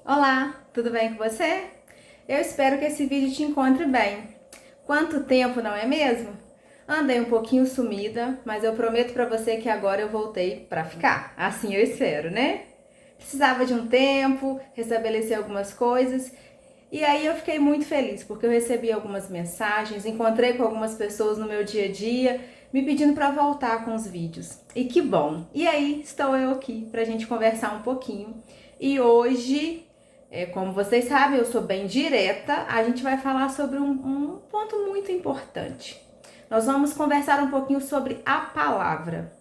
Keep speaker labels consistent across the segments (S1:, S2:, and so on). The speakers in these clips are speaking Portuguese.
S1: Olá, tudo bem com você? Eu espero que esse vídeo te encontre bem. Quanto tempo, não é mesmo? Andei um pouquinho sumida, mas eu prometo pra você que agora eu voltei pra ficar. Assim eu espero, né? Precisava de um tempo, restabelecer algumas coisas. E aí eu fiquei muito feliz, porque eu recebi algumas mensagens, encontrei com algumas pessoas no meu dia a dia, me pedindo para voltar com os vídeos. E que bom! E aí estou eu aqui pra gente conversar um pouquinho. E hoje, como vocês sabem, eu sou bem direta, a gente vai falar sobre um ponto muito importante. Nós vamos conversar um pouquinho sobre a palavra.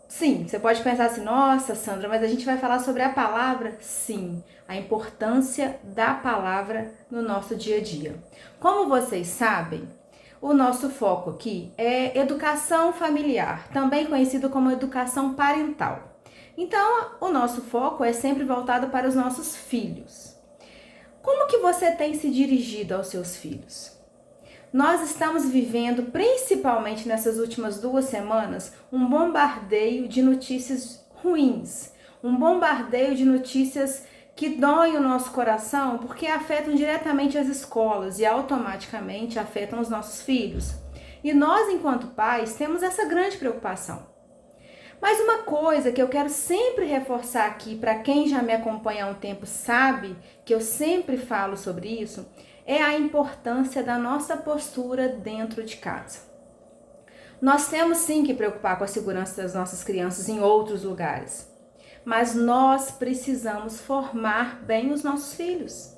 S1: Sim, você pode pensar assim, nossa, Sandra, mas a gente vai falar sobre a palavra? Sim, a importância da palavra no nosso dia a dia. Como vocês sabem, o nosso foco aqui é educação familiar, também conhecido como educação parental. Então, o nosso foco é sempre voltado para os nossos filhos. Como que você tem se dirigido aos seus filhos? Nós estamos vivendo, principalmente nessas últimas 2 semanas, um bombardeio de notícias ruins, um bombardeio de notícias que doem o nosso coração porque afetam diretamente as escolas e automaticamente afetam os nossos filhos. E nós, enquanto pais, temos essa grande preocupação. Mas uma coisa que eu quero sempre reforçar aqui, para quem já me acompanha há um tempo sabe que eu sempre falo sobre isso, é a importância da nossa postura dentro de casa. Nós temos sim que preocupar com a segurança das nossas crianças em outros lugares, mas nós precisamos formar bem os nossos filhos.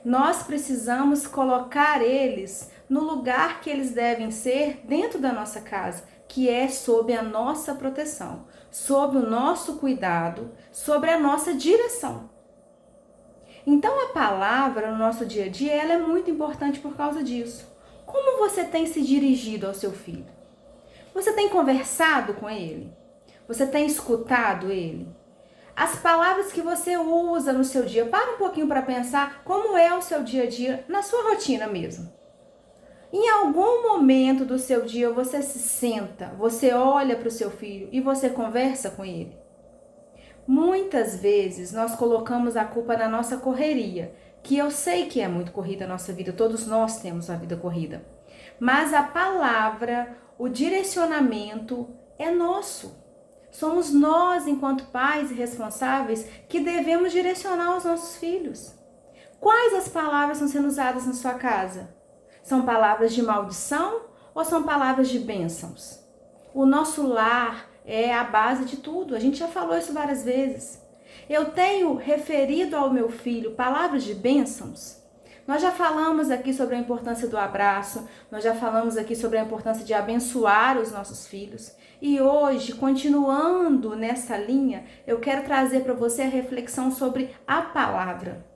S1: Nós precisamos colocar eles no lugar que eles devem ser dentro da nossa casa, que é sob a nossa proteção, sob o nosso cuidado, sobre a nossa direção. Então a palavra no nosso dia a dia, ela é muito importante por causa disso. Como você tem se dirigido ao seu filho? Você tem conversado com ele? Você tem escutado ele? As palavras que você usa no seu dia, para um pouquinho para pensar como é o seu dia a dia, na sua rotina mesmo. Em algum momento do seu dia você se senta, você olha para o seu filho e você conversa com ele. Muitas vezes nós colocamos a culpa na nossa correria, que eu sei que é muito corrida a nossa vida, todos nós temos a vida corrida. Mas a palavra, o direcionamento é nosso. Somos nós, enquanto pais e responsáveis, que devemos direcionar os nossos filhos. Quais as palavras estão sendo usadas na sua casa? São palavras de maldição ou são palavras de bênçãos? O nosso lar é a base de tudo, a gente já falou isso várias vezes. Eu tenho referido ao meu filho palavras de bênçãos? Nós já falamos aqui sobre a importância do abraço, nós já falamos aqui sobre a importância de abençoar os nossos filhos. E hoje, continuando nessa linha, eu quero trazer para você a reflexão sobre a palavra.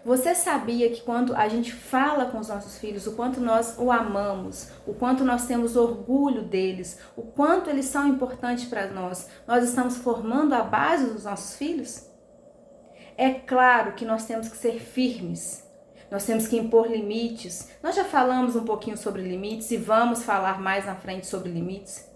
S1: Você sabia que quando a gente fala com os nossos filhos, o quanto nós o amamos, o quanto nós temos orgulho deles, o quanto eles são importantes para nós, nós estamos formando a base dos nossos filhos? É claro que nós temos que ser firmes, nós temos que impor limites. Nós já falamos um pouquinho sobre limites e vamos falar mais na frente sobre limites.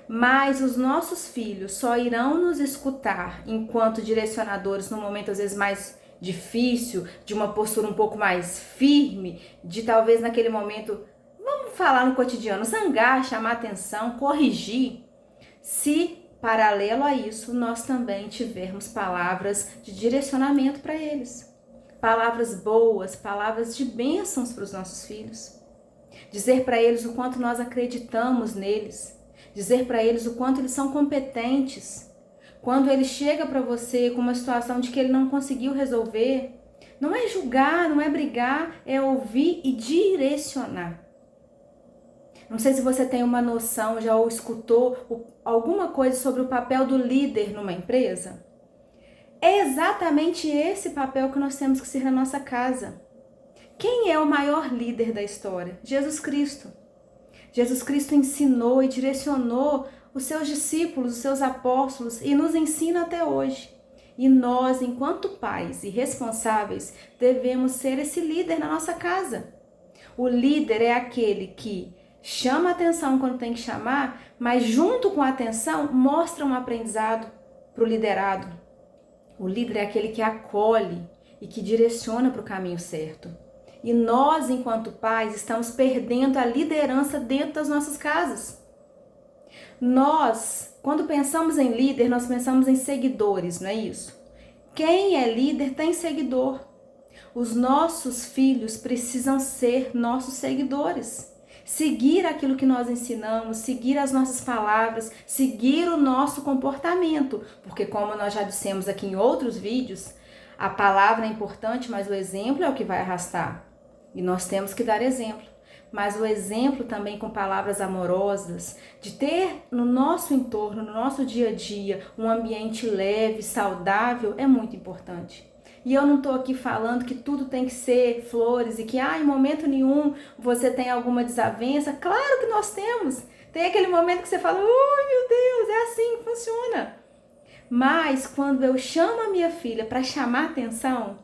S1: Mas os nossos filhos só irão nos escutar enquanto direcionadores no momento às vezes mais difícil, de uma postura um pouco mais firme, de talvez naquele momento, vamos falar no cotidiano, zangar, chamar atenção, corrigir, se paralelo a isso nós também tivermos palavras de direcionamento para eles. Palavras boas, palavras de bênçãos para os nossos filhos. Dizer para eles o quanto nós acreditamos neles. Dizer para eles o quanto eles são competentes. Quando ele chega para você com uma situação de que ele não conseguiu resolver, não é julgar, não é brigar, é ouvir e direcionar. Não sei se você tem uma noção, já ou escutou alguma coisa sobre o papel do líder numa empresa. É exatamente esse papel que nós temos que ser na nossa casa. Quem é o maior líder da história? Jesus Cristo. Jesus Cristo ensinou e direcionou os seus discípulos, os seus apóstolos e nos ensina até hoje. E nós, enquanto pais e responsáveis, devemos ser esse líder na nossa casa. O líder é aquele que chama a atenção quando tem que chamar, mas junto com a atenção mostra um aprendizado para o liderado. O líder é aquele que acolhe e que direciona para o caminho certo. E nós, enquanto pais, estamos perdendo a liderança dentro das nossas casas. Nós, quando pensamos em líder, nós pensamos em seguidores, não é isso? Quem é líder tem seguidor. Os nossos filhos precisam ser nossos seguidores. Seguir aquilo que nós ensinamos, seguir as nossas palavras, seguir o nosso comportamento. Porque como nós já dissemos aqui em outros vídeos, a palavra é importante, mas o exemplo é o que vai arrastar. E nós temos que dar exemplo. Mas o exemplo também com palavras amorosas, de ter no nosso entorno, no nosso dia a dia, um ambiente leve, saudável, é muito importante. E eu não estou aqui falando que tudo tem que ser flores e que em momento nenhum você tem alguma desavença. Claro que nós temos. Tem aquele momento que você fala, meu Deus, é assim que funciona. Mas quando eu chamo a minha filha para chamar atenção,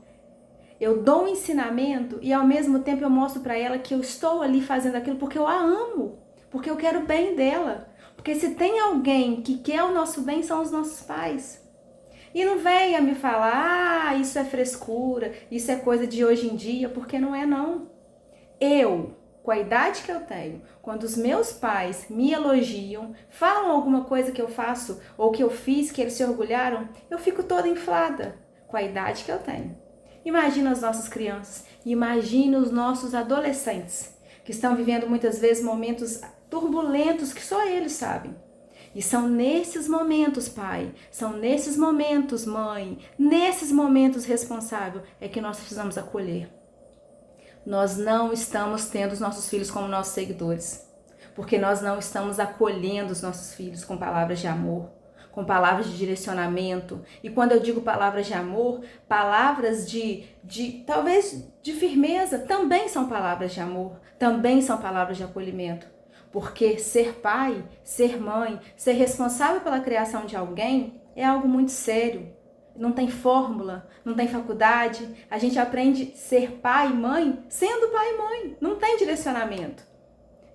S1: eu dou um ensinamento e ao mesmo tempo eu mostro para ela que eu estou ali fazendo aquilo porque eu a amo, porque eu quero o bem dela. Porque se tem alguém que quer o nosso bem, são os nossos pais. E não venha me falar, isso é frescura, isso é coisa de hoje em dia, porque não é não. Eu, com a idade que eu tenho, quando os meus pais me elogiam, falam alguma coisa que eu faço ou que eu fiz, que eles se orgulharam, eu fico toda inflada com a idade que eu tenho. Imagina as nossas crianças, imagina os nossos adolescentes, que estão vivendo muitas vezes momentos turbulentos que só eles sabem. E são nesses momentos, pai, são nesses momentos, mãe, nesses momentos responsável, é que nós precisamos acolher. Nós não estamos tendo os nossos filhos como nossos seguidores, porque nós não estamos acolhendo os nossos filhos com palavras de amor, com palavras de direcionamento. E quando eu digo palavras de amor, palavras talvez de firmeza, também são palavras de amor, também são palavras de acolhimento. Porque ser pai, ser mãe, ser responsável pela criação de alguém é algo muito sério. Não tem fórmula, não tem faculdade. A gente aprende a ser pai e mãe sendo pai e mãe. Não tem direcionamento.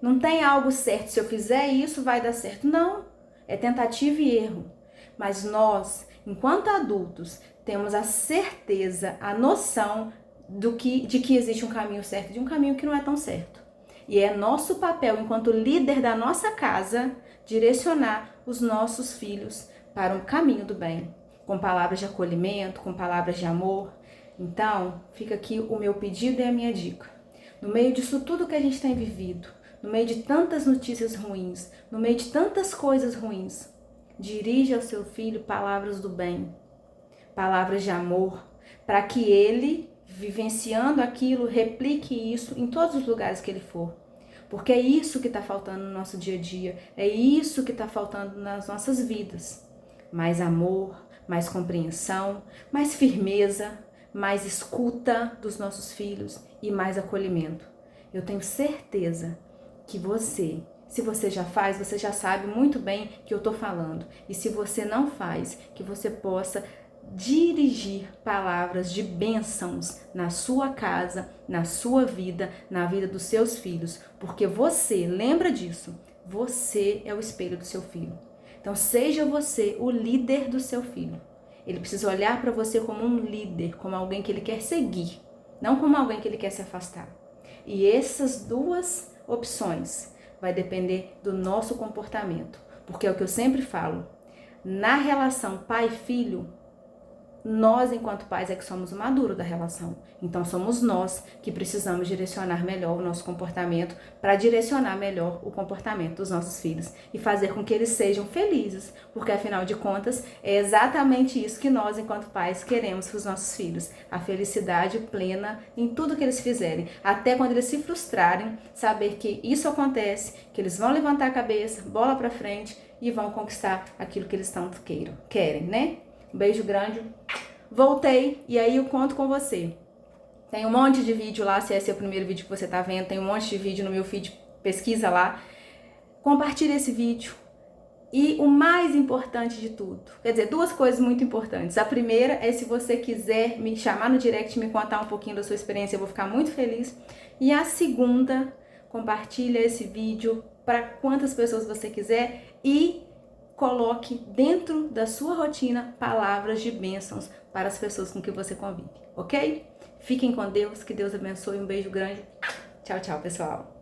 S1: Não tem algo certo. Se eu fizer isso, vai dar certo. Não. É tentativa e erro. Mas nós, enquanto adultos, temos a certeza, a noção de que existe um caminho certo e de um caminho que não é tão certo. E é nosso papel, enquanto líder da nossa casa, direcionar os nossos filhos para um caminho do bem, com palavras de acolhimento, com palavras de amor. Então, fica aqui o meu pedido e a minha dica. No meio disso tudo que a gente tem vivido, no meio de tantas notícias ruins, no meio de tantas coisas ruins, dirija ao seu filho palavras do bem, palavras de amor, para que ele, vivenciando aquilo, replique isso em todos os lugares que ele for. Porque é isso que está faltando no nosso dia a dia, é isso que está faltando nas nossas vidas. Mais amor, mais compreensão, mais firmeza, mais escuta dos nossos filhos e mais acolhimento. Eu tenho certeza que você, se você já faz, você já sabe muito bem que eu estou falando. E se você não faz, que você possa dirigir palavras de bênçãos na sua casa, na sua vida, na vida dos seus filhos, porque você, lembra disso, você é o espelho do seu filho. Então seja você o líder do seu filho. Ele precisa olhar para você como um líder, como alguém que ele quer seguir, não como alguém que ele quer se afastar. E essas duas opções vai depender do nosso comportamento, porque é o que eu sempre falo, na relação pai-filho, nós, enquanto pais, é que somos o maduro da relação. Então, somos nós que precisamos direcionar melhor o nosso comportamento para direcionar melhor o comportamento dos nossos filhos e fazer com que eles sejam felizes, porque, afinal de contas, é exatamente isso que nós, enquanto pais, queremos para os nossos filhos. A felicidade plena em tudo que eles fizerem. Até quando eles se frustrarem, saber que isso acontece, que eles vão levantar a cabeça, bola para frente e vão conquistar aquilo que eles tanto querem, né? Um beijo grande. Voltei e aí eu conto com você. Tem um monte de vídeo lá, se esse é o primeiro vídeo que você tá vendo, tem um monte de vídeo no meu feed, pesquisa lá. Compartilha esse vídeo. E o mais importante de tudo, quer dizer, duas coisas muito importantes. A primeira é se você quiser me chamar no direct e me contar um pouquinho da sua experiência, eu vou ficar muito feliz. E a segunda, compartilha esse vídeo para quantas pessoas você quiser e coloque dentro da sua rotina palavras de bênçãos para as pessoas com que você convive, ok? Fiquem com Deus, que Deus abençoe, um beijo grande. Tchau, tchau, pessoal.